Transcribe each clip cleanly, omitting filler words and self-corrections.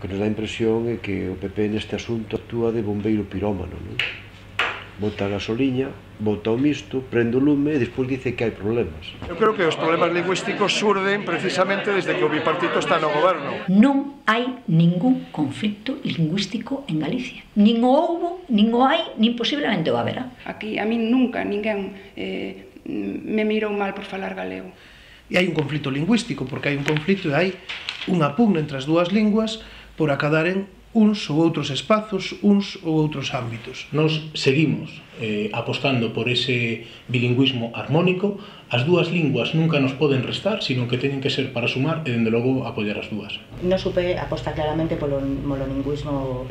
que nos dá a impresión é que o PP neste asunto actúa de bombeiro pirómano, non? Bota a gasoliña, bota o misto, prende o lume e despois dice que hai problemas. Eu creo que os problemas lingüísticos surden precisamente desde que o bipartito está no goberno. Non hai ningún conflito lingüístico en Galicia. Nin o houbo, nin o hai, nin posiblemente o haberá. Aquí a min nunca ninguén me mirou mal por falar galego. E hai un conflito lingüístico, porque hai un conflito e hai unha pugna entre as dúas linguas por acadaren uns ou outros espazos, uns ou outros ámbitos. Nos seguimos apostando por ese bilingüismo armónico. As dúas linguas nunca nos poden restar, sino que teñen que ser para sumar e, dende logo, apoiar as dúas. No supe apostar claramente polo monolingüismo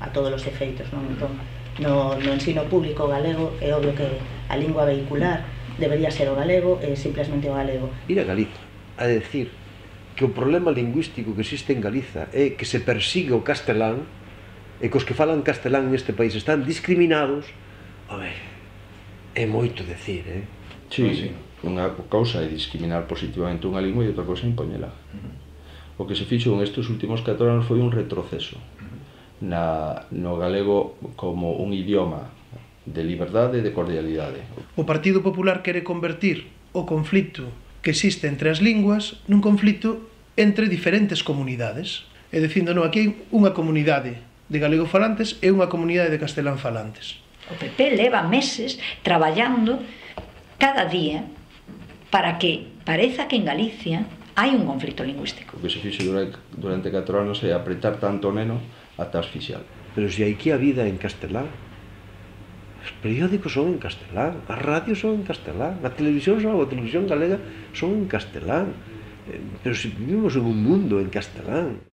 a todos os efeitos, non? Entón, no ensino público galego é obvio que a lingua vehicular debería ser o galego e simplesmente o galego. Ir a Galiza a decir que o problema lingüístico que existe en Galiza é que se persigue o castelán e que os que falan castelán neste país están discriminados, home, é moito decir, Sí, unha cousa é discriminar positivamente unha lingua e outra cousa é impoñela. O que se fixo en estes últimos 4 anos foi un retroceso no galego como un idioma de liberdade e de cordialidade. O Partido Popular quere convertir o conflito que existe entre as linguas nun conflito entre diferentes comunidades. E dicindo, non, aquí hai unha comunidade de galegofalantes e unha comunidade de castelánfalantes. O PP leva meses traballando cada día para que pareza que en Galicia hai un conflito lingüístico. O que se fixo durante 4 anos é apretar tanto o neno ata asfixiar. Pero se aquí a vida en castelán, os periódicos son en castelán, as radios son en castelán, a televisión galega son en castelán, pero se vivimos en un mundo en castelán.